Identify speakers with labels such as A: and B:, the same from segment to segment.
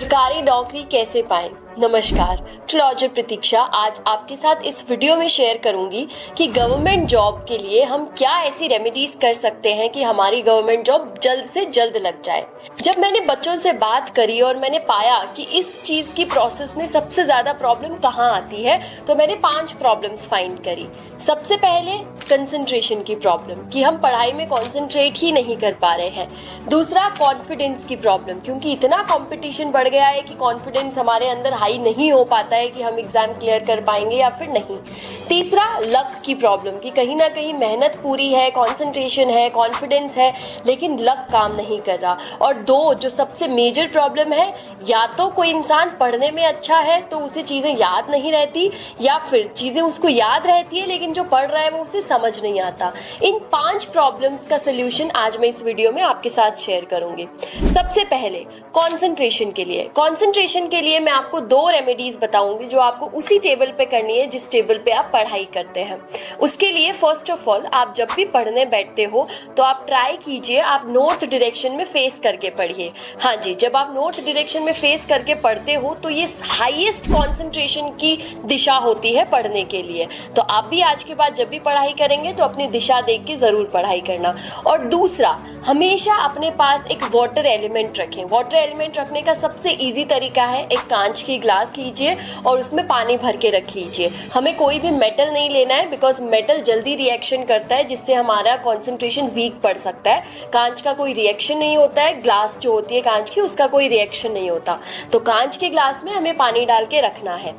A: सरकारी नौकरी कैसे पाएं? नमस्कार, एस्ट्रोलॉजर प्रतीक्षा आज आपके साथ इस वीडियो में शेयर करूंगी कि गवर्नमेंट जॉब के लिए हम क्या ऐसी रेमेडीज कर सकते हैं कि हमारी गवर्नमेंट जॉब जल्द से जल्द लग जाए। जब मैंने बच्चों से बात करी और मैंने पाया कि इस चीज़ की प्रोसेस में सबसे ज़्यादा प्रॉब्लम कहाँ आती है, तो मैंने 5 प्रॉब्लम्स फाइंड करी। सबसे पहले कंसंट्रेशन की प्रॉब्लम कि हम पढ़ाई में कॉन्सेंट्रेट ही नहीं कर पा रहे हैं। दूसरा, कॉन्फिडेंस की प्रॉब्लम, क्योंकि इतना कंपटीशन बढ़ गया है कि कॉन्फिडेंस हमारे अंदर हाई नहीं हो पाता है कि हम एग्जाम क्लियर कर पाएंगे या फिर नहीं। तीसरा, लक की प्रॉब्लम कि कहीं ना कहीं मेहनत पूरी है, कॉन्सेंट्रेशन है, कॉन्फिडेंस है, लेकिन लक काम नहीं कर रहा। और दो जो सबसे मेजर प्रॉब्लम है, या तो कोई इंसान पढ़ने में अच्छा है तो उसे चीज़ें याद नहीं रहती, या फिर चीज़ें उसको याद रहती है लेकिन जो पढ़ रहा है वो उसे समझ नहीं आता। इन 5 प्रॉब्लम्स का सोल्यूशन आज मैं इस वीडियो में आपके साथ शेयर करूंगी। सबसे पहले कंसंट्रेशन के लिए मैं आपको 2 रेमेडीज बताऊंगी जो आपको उसी टेबल पे करनी है जिस टेबल पे आप पढ़ाई करते हैं। उसके लिए फर्स्ट ऑफ ऑल, आप जब भी पढ़ने बैठते हो तो आप ट्राई कीजिए आप नॉर्थ डायरेक्शन में फेस करके पढ़िए। हाँ जी, जब आप नॉर्थ डायरेक्शन में फेस करके पढ़ते हो तो ये हाईएस्ट कंसंट्रेशन की दिशा होती है पढ़ने के लिए। तो आप भी आज के बाद जब भी पढ़ाई करेंगे तो अपनी दिशा देख के जरूर पढ़ाई करना। और दूसरा, हमेशा अपने पास एक वाटर एलिमेंट रखें। वाटर एलिमेंट रखने का सबसे इजी तरीका है, एक कांच की ग्लास लीजिए और उसमें पानी भर के रख लीजिए। हमें कोई भी मेटल नहीं लेना है, बिकॉज मेटल जल्दी रिएक्शन करता है जिससे हमारा कंसंट्रेशन वीक पड़ सकता है। कांच का कोई रिएक्शन नहीं होता है, ग्लास जो होती है कांच की उसका कोई रिएक्शन नहीं होता। तो कांच के ग्लास में हमें पानी डाल के रखना है।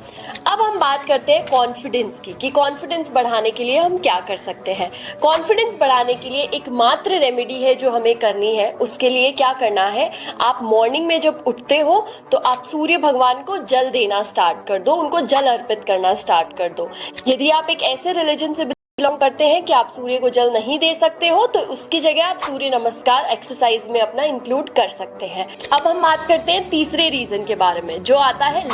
A: अब हम बात करते हैं कॉन्फिडेंस की कि कॉन्फिडेंस बढ़ाने के लिए हम क्या कर सकते हैं। कॉन्फिडेंस बढ़ाने के लिए एकमात्र रेमेडी है जो हमें करनी है। उसके लिए क्या करना है, आप मॉर्निंग में जब उठते हो तो आप सूर्य भगवान को जल देना स्टार्ट कर दो, उनको जल अर्पित करना स्टार्ट कर दो। यदि आप एक ऐसे रिलीजन से बिलोंग करते हैं कि आप सूर्य को जल नहीं दे सकते हो तो उसकी जगह आप सूर्य नमस्कार एक्सरसाइज में अपना इंक्लूड कर सकते हैं। अब हम बात करते हैं तीसरे रीजन के बारे में जो आता है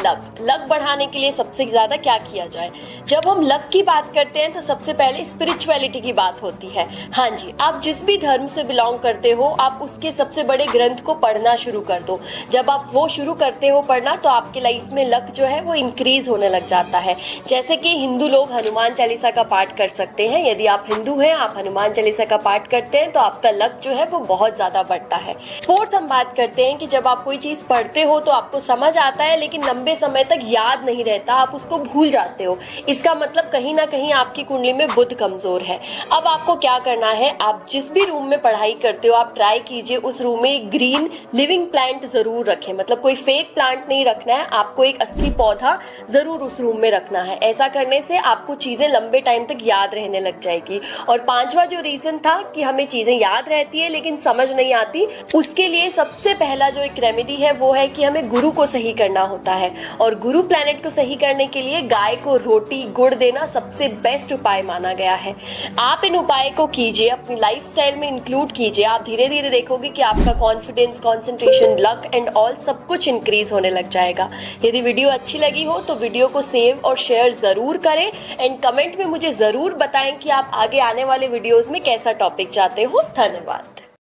A: लक बढ़ाने के लिए सबसे ज्यादा क्या किया जाए। जब हम लक की बात करते हैं तो सबसे पहले स्पिरिचुअलिटी की बात होती है। हाँ जी, आप जिस भी धर्म से बिलोंग करते हो आप उसके सबसे बड़े ग्रंथ को पढ़ना शुरू कर दो। जब आप वो शुरू करते हो पढ़ना तो आपके लाइफ में लक जो है वो इंक्रीज होने लग जाता है। जैसे कि हिंदू लोग हनुमान चालीसा का पाठ कर सकते हैं। यदि आप हिंदू हैं, आप हनुमान चालीसा का पाठ करते हैं तो आपका लक जो है वो बहुत ज्यादा बढ़ता है। फोर्थ, हम बात करते हैं कि जब आप कोई चीज पढ़ते हो तो आपको समझ आता है लेकिन लंबे समय तक याद नहीं रहता, आप उसको भूल जाते हो। इसका मतलब कहीं ना कहीं आपकी कुंडली में बुध कमजोर है। अब आपको क्या करना है, आप जिस भी रूम में पढ़ाई करते हो आप ट्राई कीजिए उस रूम में एक ग्रीन लिविंग प्लांट जरूर रखें। मतलब कोई फेक प्लांट नहीं रखना है, आपको एक असली पौधा जरूर उस रूम में रखना है। ऐसा करने से आपको चीजें लंबे टाइम तक याद रहने लग जाएगी। और 5वां जो रीजन था कि हमें चीजें याद रहती है लेकिन समझ नहीं आती, उसके लिए सबसे पहला जो एक रेमेडी है वो है कि हमें गुरु को सही करना होता है। और गुरु प्लैनेट को सही करने के लिए गाय को रोटी गुड़ देना सबसे बेस्ट उपाय माना गया है। आप इन उपाय को कीजिए, अपनी लाइफस्टाइल में इंक्लूड कीजिए। आप धीरे धीरे देखोगे कि आपका confidence, concentration, luck and all सब कुछ इंक्रीज होने लग जाएगा। यदि वीडियो अच्छी लगी हो तो वीडियो को सेव और शेयर जरूर करें एंड कमेंट में मुझे जरूर बताएं कि आप आगे आने वाले वीडियोस में कैसा टॉपिक चाहते हो। धन्यवाद।